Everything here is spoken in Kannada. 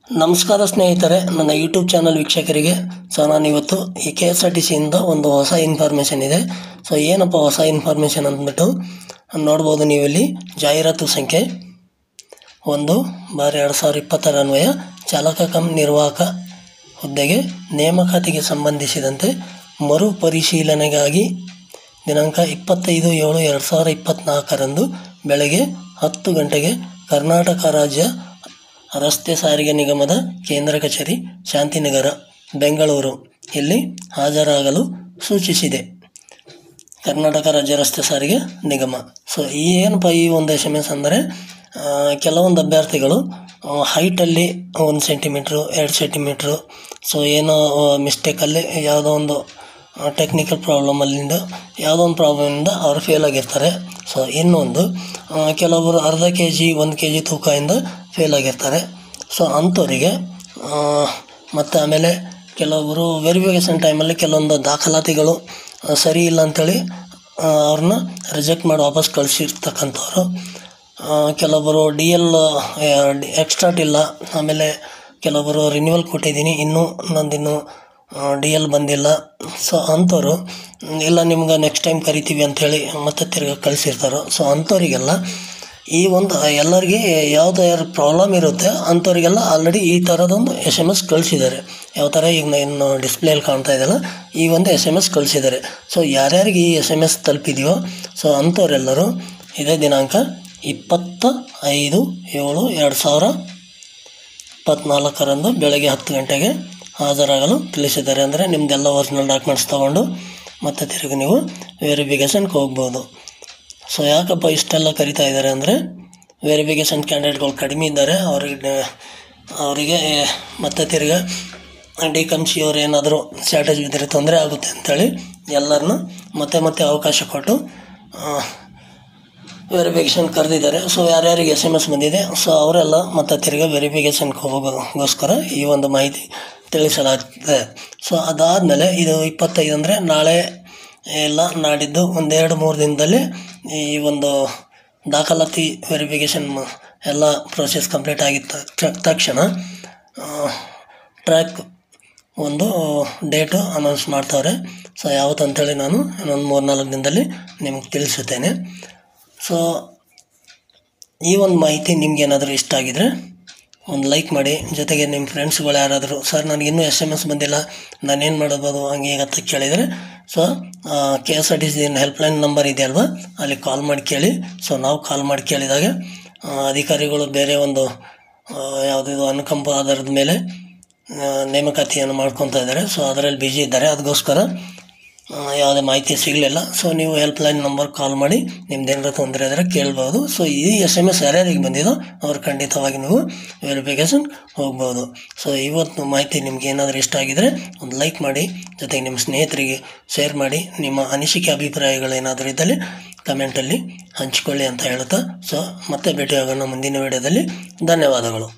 ನಮಸ್ಕಾರ ಸ್ನೇಹಿತರೆ, ನನ್ನ ಯೂಟ್ಯೂಬ್ ಚಾನಲ್ ವೀಕ್ಷಕರಿಗೆ. ನಾನಿವತ್ತು ಈ KSRTCಯಿಂದ ಒಂದು ಹೊಸ ಇನ್ಫಾರ್ಮೇಷನ್ ಇದೆ. ಏನಪ್ಪ ಹೊಸ ಇನ್ಫಾರ್ಮೇಷನ್ ಅಂದ್ಬಿಟ್ಟು ನೋಡ್ಬೋದು ನೀವಿಲ್ಲಿ. ಜಾಹೀರಾತು ಸಂಖ್ಯೆ 1/2020 ಅನ್ವಯ ಚಾಲಕ ಕಮ್ ನಿರ್ವಾಹಕ ಹುದ್ದೆಗೆ ನೇಮಕಾತಿಗೆ ಸಂಬಂಧಿಸಿದಂತೆ ಮರುಪರಿಶೀಲನೆಗಾಗಿ ದಿನಾಂಕ 25/7/2024 ಬೆಳಗ್ಗೆ 10 ಗಂಟೆಗೆ ಕರ್ನಾಟಕ ರಾಜ್ಯ ರಸ್ತೆ ಸಾರಿಗೆ ನಿಗಮದ ಕೇಂದ್ರ ಕಚೇರಿ ಶಾಂತಿನಗರ, ಬೆಂಗಳೂರು ಇಲ್ಲಿ ಹಾಜರಾಗಲು ಸೂಚಿಸಿದೆ. ಕರ್ನಾಟಕ ರಾಜ್ಯ ರಸ್ತೆ ಸಾರಿಗೆ ನಿಗಮ. ಏನಪ್ಪ ಈ ಒಂದು SMS ಅಂದರೆ, ಕೆಲವೊಂದು ಅಭ್ಯರ್ಥಿಗಳು ಹೈಟಲ್ಲಿ 1 ಸೆಂಟಿಮೀಟ್ರು 2 ಸೆಂಟಿಮೀಟ್ರು ಏನೋ ಮಿಸ್ಟೇಕಲ್ಲಿ ಯಾವುದೋ ಒಂದು ಟೆಕ್ನಿಕಲ್ ಪ್ರಾಬ್ಲಮಲ್ಲಿಂದ ಯಾವುದೋ ಒಂದು ಪ್ರಾಬ್ಲಮಿಂದ ಅವರು ಫೇಲ್ ಆಗಿರ್ತಾರೆ. ಇನ್ನೊಂದು ಕೆಲವೊಬ್ಬರು ಅರ್ಧ kg 1 kg ತೂಕದಿಂದ ಫೇಲ್ ಆಗಿರ್ತಾರೆ. ಅಂಥವರಿಗೆ ಮತ್ತು ಆಮೇಲೆ ಕೆಲವೊಬ್ಬರು ವೆರಿಫಿಕೇಷನ್ ಟೈಮಲ್ಲಿ ಕೆಲವೊಂದು ದಾಖಲಾತಿಗಳು ಸರಿ ಇಲ್ಲ ಅಂಥೇಳಿ ಅವ್ರನ್ನ ರಿಜೆಕ್ಟ್ ಮಾಡಿ ವಾಪಸ್ ಕಳಿಸಿರ್ತಕ್ಕಂಥವ್ರು. ಕೆಲವೊಬ್ಬರು DL ಎಕ್ಸ್ಟ್ರಾಟ್ ಇಲ್ಲ, ಆಮೇಲೆ ಕೆಲವೊಬ್ಬರು ರಿನ್ಯೂವಲ್ ಕೊಟ್ಟಿದ್ದೀನಿ, ನಂದಿನ್ನೂ DL ಬಂದಿಲ್ಲ. ಅಂಥವ್ರು ಇಲ್ಲ ನಿಮ್ಗೆ ನೆಕ್ಸ್ಟ್ ಟೈಮ್ ಕರಿತೀವಿ ಅಂಥೇಳಿ ಮತ್ತೆ ತಿರ್ಗಿ ಕಳಿಸಿರ್ತಾರೆ. ಅಂಥವರಿಗೆಲ್ಲ ಈ ಒಂದು ಎಲ್ಲರಿಗೆ ಯಾರು ಪ್ರಾಬ್ಲಮ್ ಇರುತ್ತೆ ಅಂಥವ್ರಿಗೆಲ್ಲ ಆಲ್ರೆಡಿ ಈ ಥರದೊಂದು SMS ಕಳಿಸಿದ್ದಾರೆ. ಯಾವ ಥರ ಈಗ ಇನ್ನು ಡಿಸ್ಪ್ಲೇಯಲ್ಲಿ ಕಾಣ್ತಾ ಇದೆಯಲ್ಲ, ಈ ಒಂದು SMS ಕಳಿಸಿದ್ದಾರೆ. ಯಾರ್ಯಾರಿಗೆ ಈ SMS ತಲುಪಿದೆಯೋ ಅಂಥವರೆಲ್ಲರೂ ಇದೇ ದಿನಾಂಕ 25/7/2024 ಬೆಳಗ್ಗೆ 10 ಗಂಟೆಗೆ ಹಾಜರಾಗಲು ತಿಳಿಸಿದ್ದಾರೆ. ಅಂದರೆ ನಿಮ್ಮದೆಲ್ಲ ಒರಿಜಿನಲ್ ಡಾಕ್ಯುಮೆಂಟ್ಸ್ ತೊಗೊಂಡು ಮತ್ತೆ ತಿರುಗಿ ನೀವು ವೆರಿಫಿಕೇಷನ್ಗೆ ಹೋಗ್ಬೋದು. ಯಾಕಪ್ಪ ಇಷ್ಟೆಲ್ಲ ಕರಿತಾ ಇದ್ದಾರೆ ಅಂದರೆ, ವೆರಿಫಿಕೇಷನ್ ಕ್ಯಾಂಡಿಡೇಟ್ಗಳು ಕಡಿಮೆ ಇದ್ದಾರೆ, ಅವರಿಗೆ ಮತ್ತೆ ತಿರ್ಗಿ DCMC ಅವ್ರು ಏನಾದರೂ ಶಾರ್ಟೇಜ್ ಬಿದ್ದರೆ ತೊಂದರೆ ಆಗುತ್ತೆ ಅಂಥೇಳಿ ಎಲ್ಲರನ್ನೂ ಮತ್ತೆ ಅವಕಾಶ ಕೊಟ್ಟು ವೆರಿಫಿಕೇಷನ್ ಕರೆದಿದ್ದಾರೆ. ಯಾರ್ಯಾರಿಗೆ SMS ಬಂದಿದೆ ಅವರೆಲ್ಲ ಮತ್ತೆ ತಿರ್ಗಿ ವೆರಿಫಿಕೇಷನ್ಗೆ ಹೋಗೋಗೋಸ್ಕರ ಈ ಒಂದು ಮಾಹಿತಿ ತಿಳಿಸಲಾಗ್ತದೆ. ಅದಾದಮೇಲೆ ಇದು 25 ಅಂದರೆ ನಾಳೆ ಇಲ್ಲ ನಾಡಿದ್ದು 1-2-3 ದಿನದಲ್ಲಿ ಈ ಒಂದು ದಾಖಲಾತಿ ವೆರಿಫಿಕೇಷನ್ ಎಲ್ಲ ಪ್ರೋಸೆಸ್ ಕಂಪ್ಲೀಟ್ ಆಗಿದ್ದ ತಕ್ಷಣ ಟ್ರ್ಯಾಕ್ ಒಂದು ಡೇಟು ಅನೌನ್ಸ್ ಮಾಡ್ತವ್ರೆ. ಯಾವತ್ತು ಅಂಥೇಳಿ ನಾನು ಇನ್ನೊಂದು 3-4 ದಿನದಲ್ಲಿ ನಿಮಗೆ ತಿಳಿಸುತ್ತೇನೆ. ಈ ಒಂದು ಮಾಹಿತಿ ನಿಮ್ಗೇನಾದರೂ ಇಷ್ಟ ಆಗಿದರೆ ಒಂದು ಲೈಕ್ ಮಾಡಿ. ಜೊತೆಗೆ ನಿಮ್ಮ ಫ್ರೆಂಡ್ಸ್ಗಳು ಯಾರಾದರೂ ನನಗಿನ್ನೂ SMS ಬಂದಿಲ್ಲ, ನಾನೇನು ಮಾಡ್ಬೋದು ಹಂಗೆ ಅಂತ ಕೇಳಿದರೆ KSRTC ಹೆಲ್ಪ್ಲೈನ್ ನಂಬರ್ ಇದೆಯಲ್ವ, ಅಲ್ಲಿ ಕಾಲ್ ಮಾಡಿ ಕೇಳಿ. ನಾವು ಕಾಲ್ ಮಾಡಿ ಕೇಳಿದಾಗ ಅಧಿಕಾರಿಗಳು ಬೇರೆ ಒಂದು ಯಾವುದಿದು ಅನುಕಂಪ ಆಧಾರದ ಮೇಲೆ ನೇಮಕಾತಿಯನ್ನು ಮಾಡ್ಕೊತಾ ಇದ್ದಾರೆ. ಅದರಲ್ಲಿ ಬ್ಯುಸಿ ಇದ್ದಾರೆ, ಅದಕ್ಕೋಸ್ಕರ ಯಾವುದೇ ಮಾಹಿತಿ ಸಿಗಲಿಲ್ಲ. ನೀವು ಹೆಲ್ಪ್ಲೈನ್ ನಂಬರ್ ಕಾಲ್ ಮಾಡಿ ನಿಮ್ದೇನಾರ ತೊಂದರೆ ಇದ್ದರೆ ಕೇಳ್ಬೋದು. ಈ SMS ಯಾರ್ಯಾರಿಗೆ ಬಂದಿದೋ ಅವ್ರು ಖಂಡಿತವಾಗಿ ನೀವು ವೆರಿಫಿಕೇಷನ್ ಹೋಗ್ಬೋದು. ಇವತ್ತು ಮಾಹಿತಿ ನಿಮ್ಗೆ ಏನಾದರೂ ಇಷ್ಟ ಆಗಿದರೆ ಒಂದು ಲೈಕ್ ಮಾಡಿ, ಜೊತೆಗೆ ನಿಮ್ಮ ಸ್ನೇಹಿತರಿಗೆ ಶೇರ್ ಮಾಡಿ. ನಿಮ್ಮ ಅನಿಸಿಕೆ ಅಭಿಪ್ರಾಯಗಳು ಏನಾದರೂ ಇದ್ದಲ್ಲಿ ಕಮೆಂಟಲ್ಲಿ ಹಂಚಿಕೊಳ್ಳಿ ಅಂತ ಹೇಳ್ತಾ ಮತ್ತೆ ಭೇಟಿಯಾಗೋಣ ಮುಂದಿನ ವಿಡಿಯೋದಲ್ಲಿ. ಧನ್ಯವಾದಗಳು.